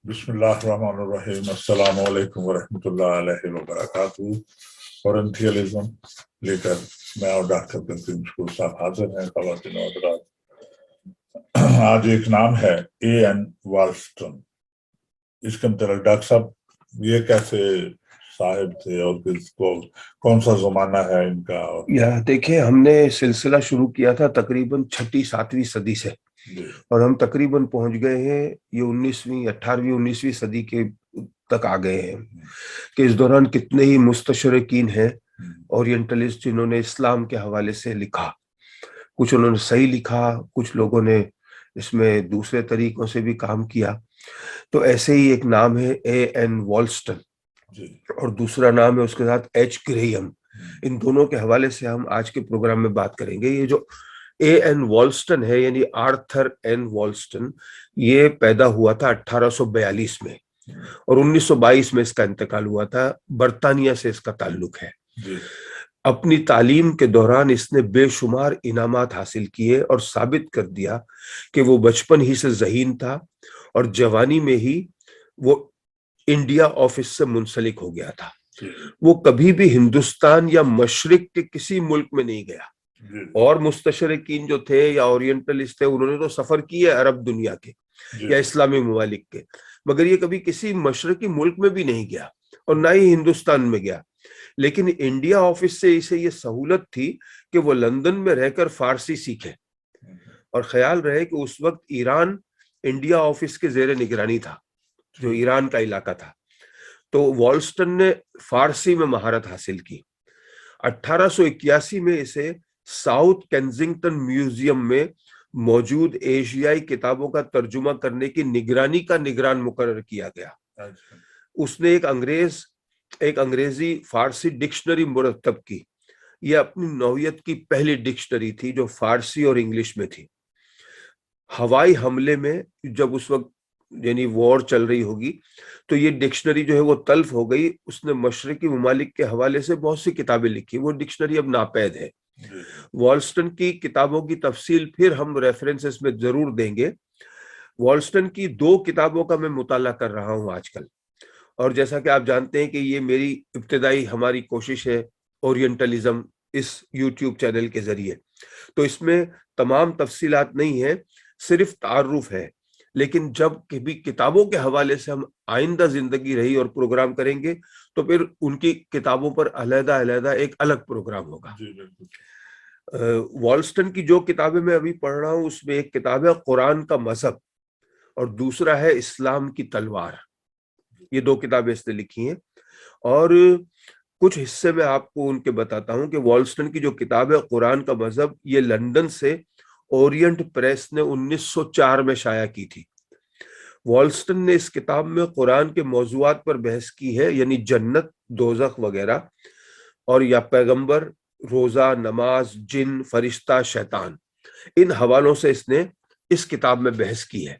بسم اللہ الرحمن الرحیم، السلام علیکم ورحمۃ اللہ علیہ وبرکاتہ۔ اورینٹیلزم لے کر میں اور ڈاکٹر تنظیم شکور صاحب حاضر ہیں۔ خواتین و حضرات، آج ایک نام ہے A.N.Wallaston۔ اس کے متعلق ڈاکٹر صاحب یہ کیسے صاحب تھے اور کس کو کون سا زمانہ ہے ان کا؟ دیکھیں، ہم نے سلسلہ شروع کیا تھا تقریباً 6-7ویں صدی سے، اور ہم تقریباً پہنچ گئے ہیں یہ 18ویں 19ویں صدی کے تک آ گئے ہیں کہ اس دوران کتنے ہی مستشرقین ہیں اورینٹلسٹ جنہوں نے اسلام کے حوالے سے لکھا۔ کچھ انہوں نے صحیح لکھا، کچھ لوگوں نے اس میں دوسرے طریقوں سے بھی کام کیا۔ تو ایسے ہی ایک نام ہے A.N.Wallaston اور دوسرا نام ہے اس کے ساتھ H. Graham۔ ان دونوں کے حوالے سے ہم آج کے پروگرام میں بات کریں گے۔ یہ جو A.N.Wallaston ہے یعنی آرتھر این والسٹن، یہ پیدا ہوا تھا 1842 میں اور 1922 میں اس کا انتقال ہوا تھا۔ برطانیہ سے اس کا تعلق ہے۔ اپنی تعلیم کے دوران اس نے بے شمار انعامات حاصل کیے اور ثابت کر دیا کہ وہ بچپن ہی سے ذہین تھا اور جوانی میں ہی وہ انڈیا آفس سے منسلک ہو گیا تھا۔ وہ کبھی بھی ہندوستان یا مشرق کے کسی ملک میں نہیں گیا، اور مستشرقین جو تھے یا اورینٹلسٹ تھے انہوں نے تو سفر کیے عرب دنیا کے یا اسلامی ممالک کے، مگر یہ کبھی کسی مشرقی ملک میں بھی نہیں گیا اور نہ ہی ہندوستان میں گیا۔ لیکن انڈیا آفس سے اسے یہ سہولت تھی کہ وہ لندن میں رہ کر فارسی سیکھے، اور خیال رہے کہ اس وقت ایران انڈیا آفس کے زیر نگرانی تھا، جو ایران کا علاقہ تھا۔ تو والسٹن نے فارسی میں مہارت حاصل کی۔ 1881 میں اسے ساؤتھ کینزنگٹن میوزیم میں موجود ایشیائی کتابوں کا ترجمہ کرنے کی نگرانی کا نگران مقرر کیا گیا۔ اس نے ایک انگریزی فارسی ڈکشنری مرتب کی۔ یہ اپنی نوعیت کی پہلی ڈکشنری تھی جو فارسی اور انگلش میں تھی۔ ہوائی حملے میں جب اس وقت یعنی وار چل رہی ہوگی تو یہ ڈکشنری جو ہے وہ تلف ہو گئی۔ اس نے مشرقی ممالک کے حوالے سے بہت سی کتابیں لکھی، وہ ڈکشنری اب ناپید ہے۔ والسٹن کی کتابوں کی تفصیل پھر ہم ریفرنسز میں ضرور دیں گے۔ والسٹن کی 2 کتابوں کا میں مطالعہ کر رہا ہوں آج کل، اور جیسا کہ آپ جانتے ہیں کہ یہ میری ابتدائی ہماری کوشش ہے اورینٹلزم اس یوٹیوب چینل کے ذریعے، تو اس میں تمام تفصیلات نہیں ہیں، صرف تعارف ہے۔ لیکن جب کبھی کتابوں کے حوالے سے ہم آئندہ زندگی رہی اور پروگرام کریں گے تو پھر ان کی کتابوں پر علیحدہ ایک الگ پروگرام ہوگا۔ والسٹن کی جو کتابیں میں ابھی پڑھ رہا ہوں اس میں ایک کتاب ہے قرآن کا مذہب اور دوسرا ہے اسلام کی تلوار۔ یہ 2 کتابیں اس نے لکھی ہیں، اور کچھ حصے میں آپ کو ان کے بتاتا ہوں کہ والسٹن کی جو کتاب ہے قرآن کا مذہب، یہ لندن سے اورینٹ پریس نے 1904 میں شائع کی تھی۔ والسٹن نے اس کتاب میں قرآن کے موضوعات پر بحث کی ہے، یعنی جنت، دوزخ وغیرہ، اور یا پیغمبر، روزہ، نماز، جن، فرشتہ، شیطان، ان حوالوں سے اس نے اس کتاب میں بحث کی ہے۔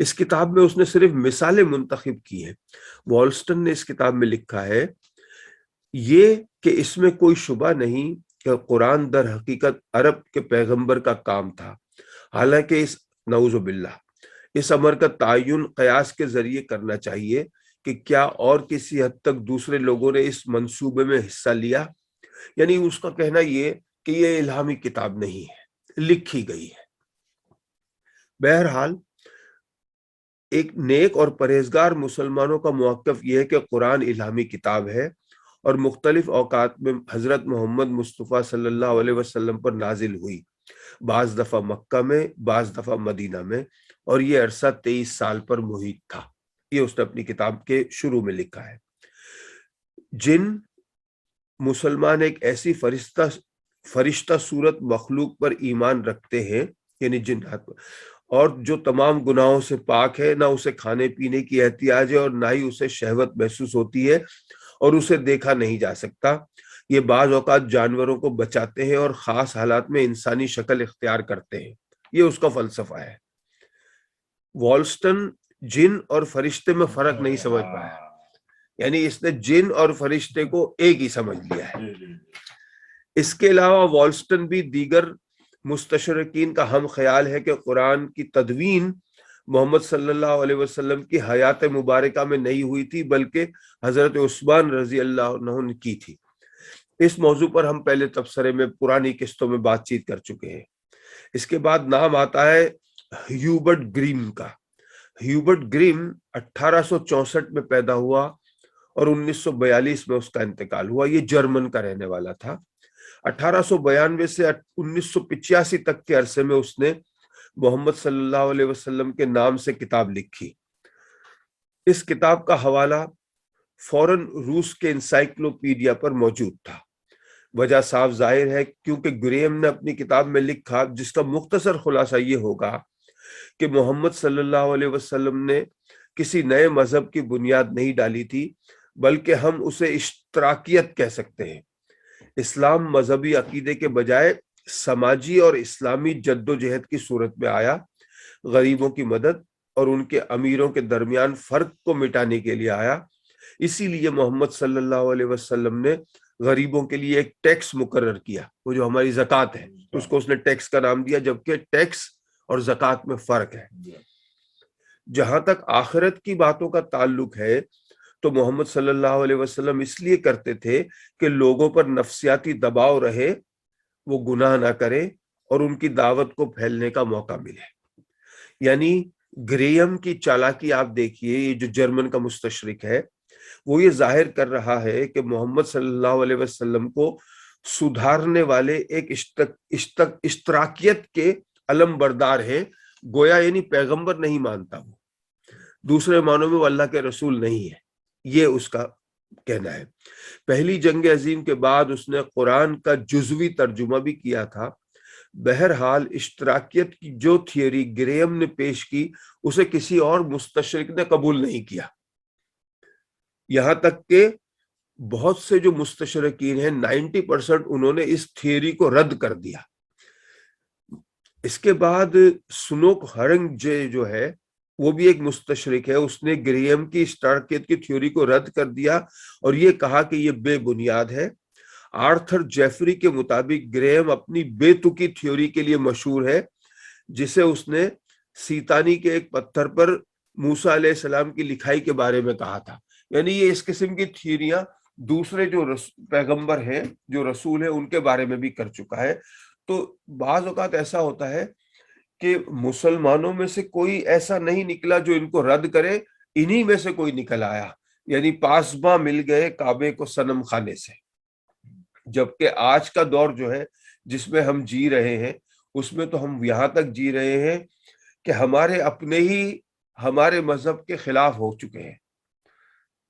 اس کتاب میں اس نے صرف مثالیں منتخب کی ہیں۔ والسٹن نے اس کتاب میں لکھا ہے یہ کہ اس میں کوئی شبہ نہیں کہ قرآن در حقیقت عرب کے پیغمبر کا کام تھا، حالانکہ نعوذ باللہ اس امر کا تعین قیاس کے ذریعے کرنا چاہیے کہ کیا اور کسی حد تک دوسرے لوگوں نے اس منصوبے میں حصہ لیا۔ یعنی اس کا کہنا یہ کہ یہ الہامی کتاب نہیں ہے، لکھی گئی ہے۔ بہرحال ایک نیک اور پرہیزگار مسلمانوں کا موقف یہ ہے کہ قرآن الہامی کتاب ہے اور مختلف اوقات میں حضرت محمد مصطفیٰ صلی اللہ علیہ وسلم پر نازل ہوئی، بعض دفعہ مکہ میں، بعض دفعہ مدینہ میں، اور یہ عرصہ 23 سال پر محیط تھا۔ یہ اس نے اپنی کتاب کے شروع میں لکھا ہے۔ جن مسلمان ایک ایسی فرشتہ صورت مخلوق پر ایمان رکھتے ہیں، یعنی جنات، اور جو تمام گناہوں سے پاک ہے، نہ اسے کھانے پینے کی احتیاج ہے اور نہ ہی اسے شہوت محسوس ہوتی ہے اور اسے دیکھا نہیں جا سکتا۔ یہ بعض اوقات جانوروں کو بچاتے ہیں اور خاص حالات میں انسانی شکل اختیار کرتے ہیں۔ یہ اس کا فلسفہ ہے۔ والسٹن جن اور فرشتے میں فرق نہیں سمجھ پایا، یعنی اس نے جن اور فرشتے کو ایک ہی سمجھ لیا ہے۔ اس کے علاوہ والسٹن بھی دیگر مستشرقین کا ہم خیال ہے کہ قرآن کی تدوین محمد صلی اللہ علیہ وسلم کی حیات مبارکہ میں نہیں ہوئی تھی بلکہ حضرت عثمان رضی اللہ عنہ نے کی تھی۔ اس موضوع پر ہم پہلے تبصرے میں پرانی قسطوں میں بات چیت کر چکے ہیں۔ اس کے بعد نام آتا ہے ہیوبرٹ گریم کا۔ ہیوبرٹ گریم 1864 میں پیدا ہوا اور 1942 میں اس کا انتقال ہوا۔ یہ جرمن کا رہنے والا تھا۔ 1892 سے 1985 تک کے عرصے میں اس نے محمد صلی اللہ علیہ وسلم کے نام سے کتاب لکھی۔ اس کتاب کا حوالہ فوراً روس کے انسائکلوپیڈیا پر موجود تھا۔ وجہ صاف ظاہر ہے کیونکہ گریم نے اپنی کتاب میں لکھا، جس کا مختصر خلاصہ یہ ہوگا کہ محمد صلی اللہ علیہ وسلم نے کسی نئے مذہب کی بنیاد نہیں ڈالی تھی، بلکہ ہم اسے اشتراکیت کہہ سکتے ہیں۔ اسلام مذہبی عقیدے کے بجائے سماجی اور اسلامی جد و جہد کی صورت میں آیا، غریبوں کی مدد اور ان کے امیروں کے درمیان فرق کو مٹانے کے لیے آیا۔ اسی لیے محمد صلی اللہ علیہ وسلم نے غریبوں کے لیے ایک ٹیکس مقرر کیا، وہ جو ہماری زکوٰۃ ہے، اس کو اس نے ٹیکس کا نام دیا، جبکہ ٹیکس اور زکوٰۃ میں فرق ہے۔ جہاں تک آخرت کی باتوں کا تعلق ہے تو محمد صلی اللہ علیہ وسلم اس لیے کرتے تھے کہ لوگوں پر نفسیاتی دباؤ رہے، وہ گناہ نہ کریں اور ان کی دعوت کو پھیلنے کا موقع ملے۔ یعنی گریم کی چالاکی آپ دیکھیے، یہ جو جرمن کا مستشرق ہے، وہ یہ ظاہر کر رہا ہے کہ محمد صلی اللہ علیہ وسلم کو سدھارنے والے ایک اشتراکیت کے علم بردار ہیں، گویا یعنی پیغمبر نہیں مانتا، وہ دوسرے معنوں میں وہ اللہ کے رسول نہیں ہے، یہ اس کا کہنا ہے۔ پہلی جنگ عظیم کے بعد اس نے قرآن کا جزوی ترجمہ بھی کیا تھا۔ بہرحال اشتراکیت کی جو تھیوری گریم نے پیش کی، اسے کسی اور مستشرق نے قبول نہیں کیا، یہاں تک کہ بہت سے جو مستشرقین ہیں 90% انہوں نے اس تھیوری کو رد کر دیا۔ اس کے بعد سنوک ہرنگ جو ہے، وہ بھی ایک مستشرق ہے، اس نے گریم کی اشتراکیت کی تھیوری کو رد کر دیا اور یہ کہا کہ یہ بے بنیاد ہے۔ آرتھر جیفری کے مطابق گریم اپنی بے تکی تھیوری کے لیے مشہور ہے، جسے اس نے سیتانی کے ایک پتھر پر موسیٰ علیہ السلام کی لکھائی کے بارے میں کہا تھا۔ یعنی یہ اس قسم کی تھیوریاں دوسرے جو پیغمبر ہیں، جو رسول ہیں، ان کے بارے میں بھی کر چکا ہے۔ تو بعض اوقات ایسا ہوتا ہے کہ مسلمانوں میں سے کوئی ایسا نہیں نکلا جو ان کو رد کرے، انہی میں سے کوئی نکل آیا، یعنی پاسباں مل گئے کعبے کو صنم خانے سے۔ جبکہ آج کا دور جو ہے جس میں ہم جی رہے ہیں، اس میں تو ہم یہاں تک جی رہے ہیں کہ ہمارے اپنے ہی ہمارے مذہب کے خلاف ہو چکے ہیں،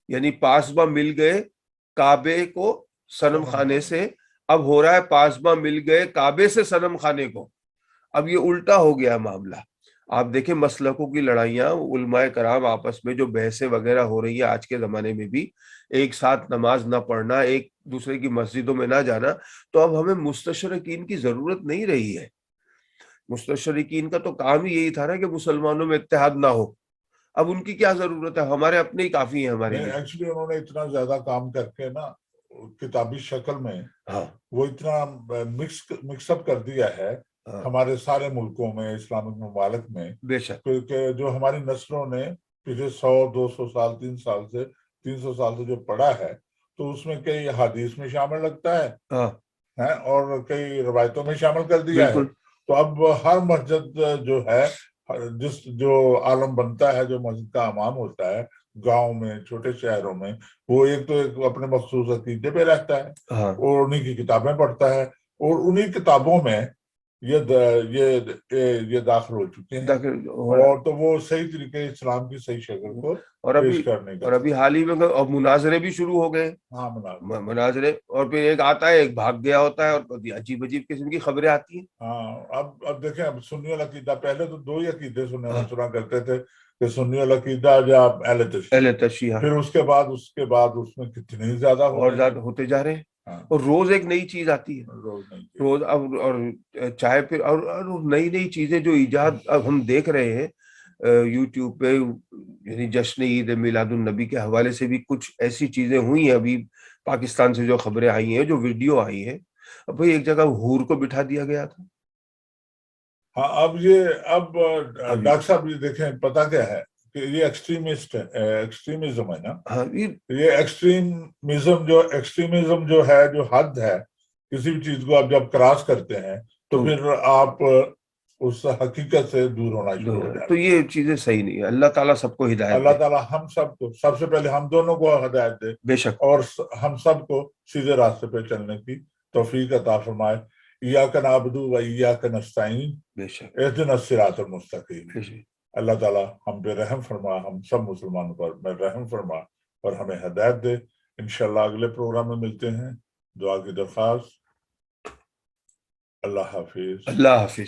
یعنی پاسباں مل گئے کعبے کو صنم خانے سے، اب ہو رہا ہے پاسباں مل گئے کعبے سے صنم خانے کو۔ اب یہ الٹا ہو گیا معاملہ۔ آپ دیکھیں مسلکوں کی لڑائیاں، علماء کرام آپس میں جو بحثیں وغیرہ ہو رہی ہیں آج کے زمانے میں بھی، ایک ساتھ نماز نہ پڑھنا، ایک دوسرے کی مسجدوں میں نہ جانا، تو اب ہمیں مستشرقین کی ضرورت نہیں رہی ہے۔ مستشرقین کا تو کام ہی یہی تھا نا کہ مسلمانوں میں اتحاد نہ ہو، اب ان کی کیا ضرورت ہے، ہمارے اپنے ہی کافی ہیں ہمارے لیے۔ ایکچولی انہوں نے اتنا زیادہ کام کر کے نا کتابی شکل میں وہ اتنا مکس اپ کر دیا ہے ہمارے سارے ملکوں میں، اسلامک ممالک میں، بے شک، کہ جو ہماری نسلوں نے پچھلے 100-200 سال 300 سال سے جو پڑھا ہے، تو اس میں کئی حدیث میں شامل لگتا ہے اور کئی روایتوں میں شامل کر دیا ہے۔ تو اب ہر مسجد جو ہے، جو عالم بنتا ہے، جو مسجد کا امام ہوتا ہے گاؤں میں، چھوٹے شہروں میں، وہ ایک اپنے مخصوص عقیدے پہ رہتا ہے اور انہی کی کتابیں پڑھتا ہے، اور انہی کتابوں میں یہ داخل ہو چکے ہیں، اور تو وہ صحیح طریقے اسلام کی صحیح شکل کو پیش کرنے کا۔ اور ابھی حال ہی میں اب مناظرے بھی شروع ہو گئے۔ ہاں، مناظرے، اور پھر ایک آتا ہے، ایک بھاگ گیا ہوتا ہے، اور عجیب عجیب قسم کی خبریں آتی ہیں۔ ہاں، اب دیکھیں، اب سنی العقیدہ، پہلے تو 2 ہی عقیدے سنا کرتے تھے کہ سنی العقیدہ یا اہل تشیع، پھر اس کے بعد اس میں کتنے زیادہ ہوتے جا رہے ہیں، اور روز ایک نئی چیز آتی ہے، روز اور چاہے پھر اور نئی چیزیں جو ایجاد اب ہم دیکھ رہے ہیں یوٹیوب پہ، یعنی جشن عید میلاد النبی کے حوالے سے بھی کچھ ایسی چیزیں ہوئی ہیں۔ ابھی پاکستان سے جو خبریں آئی ہیں، جو ویڈیو آئی ہے، اب بھئی ایک جگہ حور کو بٹھا دیا گیا تھا، ہاں اب ڈاکٹر صاحب یہ دیکھیں پتہ کیا ہے کہ یہ ایکسٹریمزم ہے نا. ہاں یہ ایکسٹریمزم جو ہے جو حد ہے کسی بھی چیز کو آپ جب کراس کرتے ہیں تو پھر آپ اس حقیقت سے دور ہونا شروع ہو جاتے ہیں. تو یہ چیزیں صحیح نہیں ہے. اللہ تعالیٰ سب کو ہدایت دے. اللہ تعالیٰ ہم سب کو سب سے پہلے ہم دونوں کو ہدایت دے بے شک, اور ہم سب کو سیدھے راستے پہ چلنے کی توفیق عطا فرمائے. ایاک نعبد و ایاک نستعین بے شک, اہدنا الصراط المستقیم. بے شک. اللہ تعالیٰ ہم پہ رحم فرما, ہم سب مسلمانوں پر رحم فرما اور ہمیں ہدایت دے. انشاءاللہ اگلے پروگرام میں ملتے ہیں. دعا کی درخواست. اللہ حافظ. اللہ حافظ.